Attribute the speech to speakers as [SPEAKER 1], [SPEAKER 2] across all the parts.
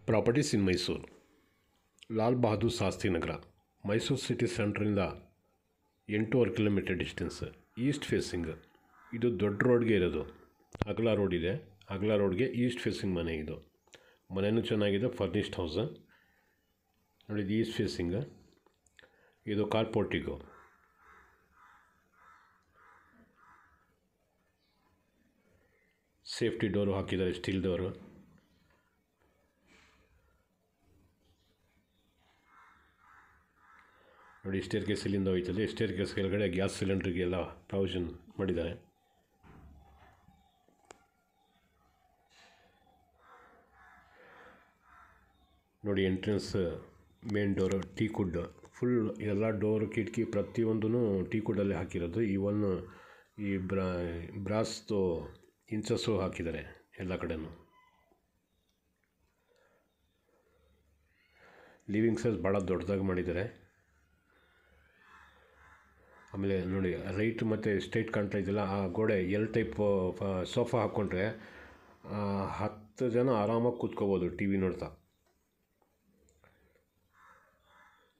[SPEAKER 1] Properties in Mysuru. Lal Bahadur Shastri Nagar, Mysuru city ಸೆಂಟ್ರಿಂದ 8.5 kilometre distance, east facing. ಇದು ದೊಡ್ಡ ರೋಡ್ಗೆ ಇರೋದು, ಅಗಲ ರೋಡ್ ಇದೆ. ಅಗಲ ರೋಡ್ಗೆ ಈಸ್ಟ್ ಫೇಸಿಂಗ್ ಮನೆ ಇದು. ಮನೆಯೂ ಚೆನ್ನಾಗಿದೆ, ಫರ್ನಿಶ್ಡ್ ಹೌಸ್ ನೋಡಿ. ಇದು ಈಸ್ಟ್ ಫೇಸಿಂಗ್. ಇದು ಕಾರ್ ಪೋರ್ಟಿಗೋ. ಸೇಫ್ಟಿ ಡೋರು ಹಾಕಿದ್ದಾರೆ, ಸ್ಟೀಲ್ ಡೋರು. ನೋಡಿ, ಸ್ಟೇರ್ ಕೇಸ್ ಇಲ್ಲಿಂದ ಹೋಯ್ತದೆ. ಸ್ಟೇರ್ ಕೇಸ್ ಕೆಳಗಡೆ ಗ್ಯಾಸ್ ಸಿಲಿಂಡ್ರಿಗೆಲ್ಲ ಪ್ರಾವಿಷನ್ ಮಾಡಿದ್ದಾರೆ. ನೋಡಿ, ಎಂಟ್ರೆನ್ಸ್ ಮೇನ್ ಡೋರು ಟೀಕುಡ್. ಫುಲ್ ಎಲ್ಲ ಡೋರು ಕಿಟಕಿ ಪ್ರತಿಯೊಂದೂ ಟೀಕುಡಲ್ಲೇ ಹಾಕಿರೋದು. ಈ ಬ್ರಾಸ್ದು ಇಂಚಸ್ಸು ಹಾಕಿದ್ದಾರೆ ಎಲ್ಲ ಕಡೆನೂ. ಲಿವಿಂಗ್ ಸೈಜ್ ಭಾಳ ದೊಡ್ಡದಾಗಿ ಮಾಡಿದ್ದಾರೆ. ಆಮೇಲೆ ನೋಡಿ, ರೈಟ್ ಮತ್ತು ಸ್ಟ್ರೈಟ್ ಕಾಣ್ತಾ ಇದೆಯಲ್ಲ, ಆ ಗೋಡೆ ಟೈಪ್ ಸೋಫಾ ಹಾಕ್ಕೊಂಡ್ರೆ 10 ಜನ ಆರಾಮಾಗಿ ಕೂತ್ಕೋಬೋದು ಟಿ ವಿ ನೋಡ್ತಾ.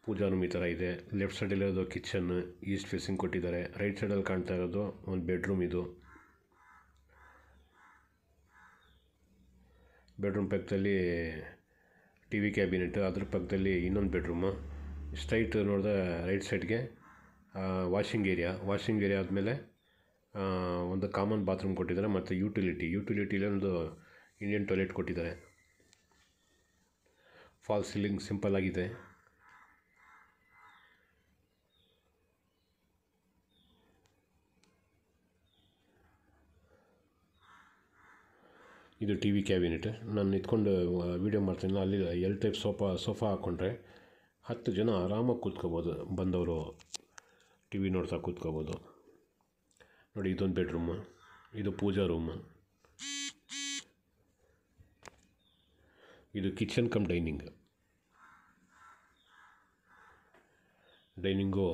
[SPEAKER 1] ಪೂಜಾ ರೂಮ್ ಈ ಥರ ಇದೆ. ಲೆಫ್ಟ್ ಸೈಡಲ್ಲಿರೋದು ಕಿಚನ್, ಈಸ್ಟ್ ಫೇಸಿಂಗ್ ಕೊಟ್ಟಿದ್ದಾರೆ. ರೈಟ್ ಸೈಡಲ್ಲಿ ಕಾಣ್ತಾ ಇರೋದು ಒಂದು ಬೆಡ್ರೂಮ್. ಇದು ಬೆಡ್ರೂಮ್ ಪಕ್ಕದಲ್ಲಿ ಟಿ ವಿ ಕ್ಯಾಬಿನೆಟ್, ಅದ್ರ ಪಕ್ಕದಲ್ಲಿ ಇನ್ನೊಂದು ಬೆಡ್ರೂಮು. ಸ್ಟ್ರೈಟ್ ನೋಡಿದ್ರೆ ರೈಟ್ ಸೈಡ್ಗೆ ವಾಷಿಂಗ್ ಏರಿಯಾ ಆದಮೇಲೆ ಒಂದು ಕಾಮನ್ ಬಾತ್ರೂಮ್ ಕೊಟ್ಟಿದ್ದಾರೆ. ಮತ್ತು ಯುಟಿಲಿಟಿಲಿ ಒಂದು ಇಂಡಿಯನ್ ಟಾಯ್ಲೆಟ್ ಕೊಟ್ಟಿದ್ದಾರೆ. ಫಾಲ್ ಸೀಲಿಂಗ್ ಸಿಂಪಲ್ ಆಗಿದೆ. ಇದು ಟಿ ವಿ ಕ್ಯಾಬಿನೆಟ್. ನಾನು ನಿಂತ್ಕೊಂಡು ವೀಡಿಯೋ ಮಾಡ್ತೀನಿ. ಅಲ್ಲಿ ಟೈಪ್ ಸೋಫಾ ಹಾಕ್ಕೊಂಡ್ರೆ 10 ಜನ ಆರಾಮಾಗಿ ಕೂತ್ಕೋಬೋದು. ಬಂದವರು ಟಿ ವಿ ನೋಡ್ತಾ ಕೂತ್ಕೋಬೋದು. ನೋಡಿ, ಇದೊಂದು ಬೆಡ್ರೂಮು. ಇದು ಪೂಜಾ ರೂಮು. ಇದು kitchen cum dining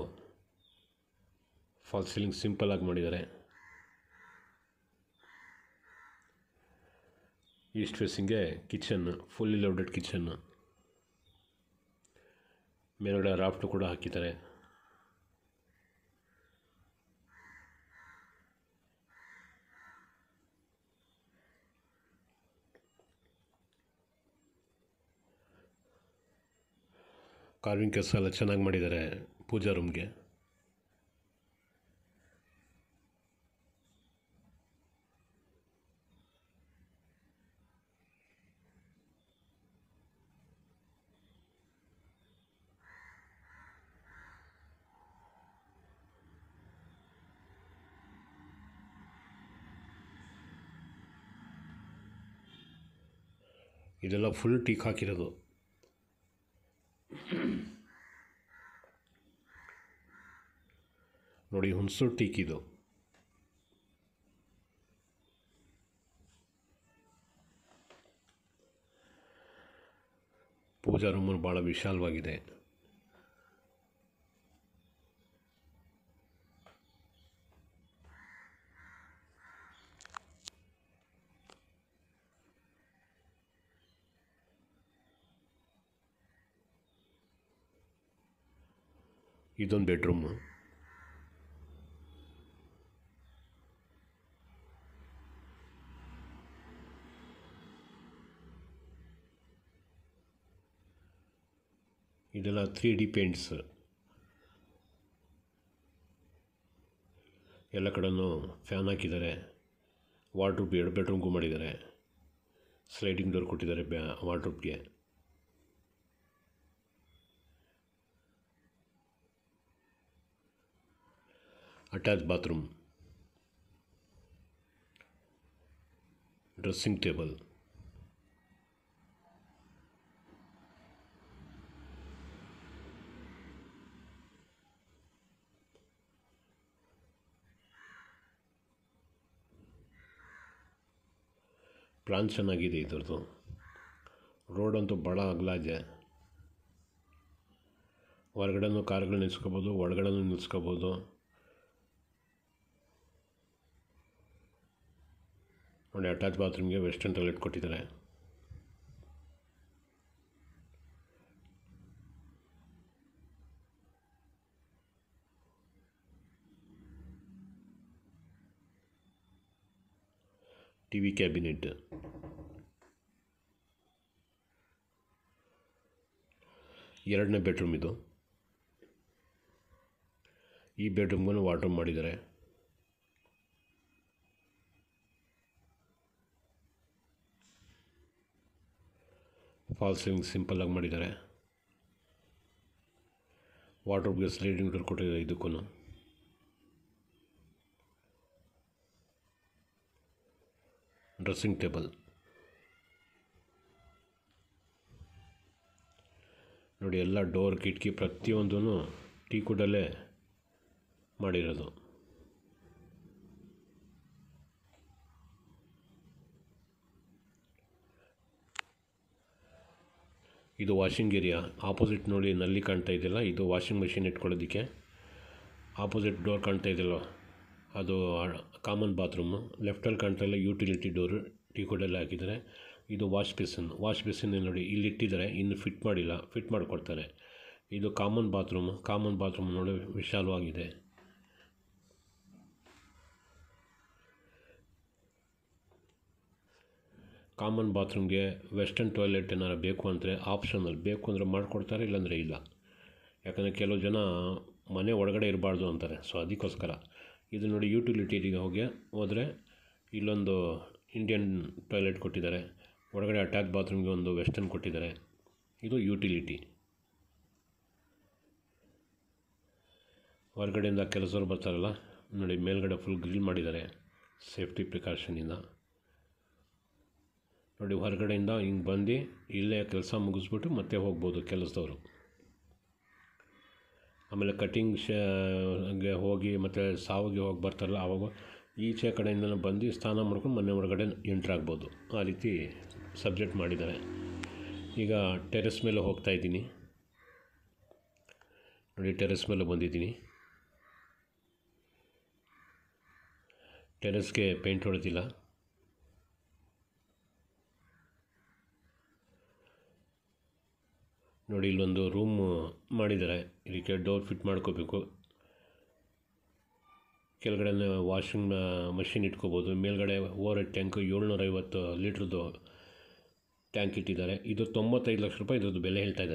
[SPEAKER 1] fall ceiling ಸಿಂಪಲ್ಲಾಗಿ ಮಾಡಿದ್ದಾರೆ. ಈಸ್ಟ್ ಫೇಸಿಂಗ್ಗೆ ಕಿಚನ್, ಫುಲ್ಲಿ ಲೋಡೆಡ್ ಕಿಚನ್ನು. ಮೇಲ್ಗಡೆ ರಾಫ್ಟು ಕೂಡ ಹಾಕಿದ್ದಾರೆ. ಕಾರ್ವಿಂಗ್ ಕೆಲಸ ಎಲ್ಲ ಚೆನ್ನಾಗಿ ಮಾಡಿದ್ದಾರೆ ಪೂಜಾ ರೂಮ್ಗೆ. ಇದೆಲ್ಲ ಫುಲ್ ಟೀಕ್ ಹಾಕಿರೋದು. ನೋಡಿ, ಹುಣಸೂರು ಟೀಕ್ ಇದು. ಪೂಜಾ ರೂಮು ಭಾಳ ವಿಶಾಲವಾಗಿದೆ. ಇದೊಂದು ಬೆಡ್ರೂಮು. ಇದೆಲ್ಲ 3D ಪೇಂಟ್ಸ್. ಎಲ್ಲ ಕಡೆನೂ ಫ್ಯಾನ್ ಹಾಕಿದ್ದಾರೆ. ವಾರ್ಡ್ರೋಬ್ 2 ಬೆಡ್ರೂಮ್ಗೂ ಮಾಡಿದ್ದಾರೆ. ಸ್ಲೈಡಿಂಗ್ ಡೋರ್ ಕೊಟ್ಟಿದ್ದಾರೆ ವಾರ್ಡ್ರೋಬ್ಗೆ. Attach bathroom, dressing table, plan ಚೆನ್ನಾಗಿದೆ ಇದರದ್ದು. ರೋಡ್ ಅಂತೂ ಭಾಳ ಅಗಲ ಇದೆ. ಹೊರಗಡೆನೂ ಕಾರ್ಗಳು ನಿಲ್ಸ್ಕೋಬೋದು, ಒಳಗಡೆನೂ ನಿಲ್ಸ್ಕೋಬೋದು. ನೋಡಿ, ಅಟ್ಯಾಚ್ ಬಾತ್ರೂಮ್ಗೆ ವೆಸ್ಟರ್ನ್ ಟಾಯ್ಲೆಟ್ ಕೊಟ್ಟಿದ್ದಾರೆ. T V cabinet. ಎರಡನೇ ಬೆಡ್ರೂಮ್ ಇದು. ಈ ಬೆಡ್ರೂಮ್ಗೂ ವಾರ್ಡ್ರೋಬ್ ಮಾಡಿದ್ದಾರೆ. ಫಾಲ್ ಸೀಲಿಂಗ್ ಸಿಂಪಲ್ಲಾಗಿ ಮಾಡಿದ್ದಾರೆ. ವಾರ್ಡ್ರೋಬ್ಗೆ ಸ್ಲೈಡಿಂಗ್ ಡೋರ್ ಕೊಟ್ಟಿದ್ದಾರೆ. ಇದಕ್ಕೂ ಡ್ರೆಸ್ಸಿಂಗ್ ಟೇಬಲ್ ನೋಡಿ, ಎಲ್ಲ ಡೋರ್ ಕಿಟಕಿ ಪ್ರತಿಯೊಂದೂ ಟೀಕುಡಲ್ಲೇ ಮಾಡಿರೋದು. ಇದು ವಾಷಿಂಗ್ ಏರಿಯಾ. ಆಪೋಸಿಟ್ ನೋಡಿ ನಲ್ಲಿ ಕಾಣ್ತಾ ಇದೆಯಲ್ಲ, ಇದು ವಾಷಿಂಗ್ ಮೆಷಿನ್ ಇಟ್ಕೊಳ್ಳೋದಕ್ಕೆ. ಆಪೋಸಿಟ್ ಡೋರ್ ಕಾಣ್ತಾ ಇದೆಯಲ್ಲ, ಅದು ಕಾಮನ್ ಬಾತ್ರೂಮು. ಲೆಫ್ಟಲ್ಲಿ ಕಾಣ್ತಾ ಇಲ್ಲ ಯೂಟಿಲಿಟಿ ಡೋರು ಟೀಕುಡಲ್ಲೇ ಹಾಕಿದ್ದಾರೆ. ಇದು ವಾಶ್ ಬೇಸಿನ್ ನೋಡಿ ಇಲ್ಲಿ ಇಟ್ಟಿದ್ದಾರೆ, ಇನ್ನು ಫಿಟ್ ಮಾಡಿಲ್ಲ, ಫಿಟ್ ಮಾಡಿಕೊಡ್ತಾರೆ. ಇದು ಕಾಮನ್ ಬಾತ್ರೂಮ್ ನೋಡಿ ವಿಶಾಲವಾಗಿದೆ. ಕಾಮನ್ ಬಾತ್ರೂಮ್ಗೆ ವೆಸ್ಟರ್ನ್ ಟಾಯ್ಲೆಟ್ ಏನಾರು ಬೇಕು ಅಂದರೆ ಆಪ್ಷನಲ್, ಬೇಕು ಅಂದರೆ ಮಾಡಿಕೊಡ್ತಾರೆ, ಇಲ್ಲಾಂದರೆ ಇಲ್ಲ. ಯಾಕಂದರೆ ಕೆಲವು ಜನ ಮನೆ ಒಳಗಡೆ ಇರಬಾರ್ದು ಅಂತಾರೆ. ಸೊ ಅದಕ್ಕೋಸ್ಕರ ಇದು ನೋಡಿ ಯೂಟಿಲಿಟಿಗೆ ಹೋದರೆ ಇಲ್ಲೊಂದು ಇಂಡಿಯನ್ ಟಾಯ್ಲೆಟ್ ಕೊಟ್ಟಿದ್ದಾರೆ. ಒಳಗಡೆ ಅಟ್ಯಾಚ್ ಬಾತ್ರೂಮ್ಗೆ ಒಂದು ವೆಸ್ಟರ್ನ್ ಕೊಟ್ಟಿದ್ದಾರೆ. ಇದು ಯೂಟಿಲಿಟಿ. ಹೊರಗಡೆಯಿಂದ ಕೆಲಸದವ್ರು ಬರ್ತಾರಲ್ಲ ನೋಡಿ, ಮೇಲ್ಗಡೆ ಫುಲ್ ಗ್ರಿಲ್ ಮಾಡಿದ್ದಾರೆ ಸೇಫ್ಟಿ ಪ್ರಿಕಾಷನಿಂದ. ನೋಡಿ, ಹೊರಗಡೆಯಿಂದ ಹಿಂಗೆ ಬಂದು ಇಲ್ಲೇ ಕೆಲಸ ಮುಗಿಸ್ಬಿಟ್ಟು ಮತ್ತೆ ಹೋಗ್ಬೋದು ಕೆಲಸದವರು. ಆಮೇಲೆ ಕಟಿಂಗ್ಗೆ ಹೋಗಿ ಮತ್ತು ಸಾವಿಗೆ ಹೋಗಿ ಬರ್ತಾರಲ್ಲ, ಆವಾಗ ಈಚೆ ಕಡೆಯಿಂದಲೂ ಬಂದು ಸ್ನಾನ ಮಾಡ್ಕೊಂಡು ಮನೆ ಒಳಗಡೆ ಎಂಟ್ರಾಗ್ಬೋದು. ಆ ರೀತಿ ಸಬ್ಜೆಕ್ಟ್ ಮಾಡಿದ್ದಾರೆ. ಈಗ ಟೆರೆಸ್ ಮೇಲೆ ಹೋಗ್ತಾಯಿದ್ದೀನಿ ನೋಡಿ. ಟೆರೆಸ್ ಮೇಲೆ ಬಂದಿದ್ದೀನಿ. ಟೆರೆಸ್ಗೆ ಪೇಂಟ್ ಹೊಡೆದಿಲ್ಲ. ನೋಡಿ, ಇಲ್ಲೊಂದು ರೂಮ್ ಮಾಡಿದ್ದಾರೆ. ಇದಕ್ಕೆ ಡೋರ್ ಫಿಟ್ ಮಾಡ್ಕೋಬೇಕು. ಕೆಳಗಡೆ ವಾಷಿಂಗ್ ಮಷಿನ್ ಇಟ್ಕೋಬೋದು. ಮೇಲ್ಗಡೆ ಓವರ್ ಹೆಡ್ ಟ್ಯಾಂಕು 750 ಲೀಟ್ರದ್ದು ಟ್ಯಾಂಕ್ ಇಟ್ಟಿದ್ದಾರೆ. ಇದು 95 ಲಕ್ಷ ರೂಪಾಯಿ ಇದ್ರದ್ದು ಬೆಲೆ ಹೇಳ್ತಾ ಇದ್ದಾರೆ.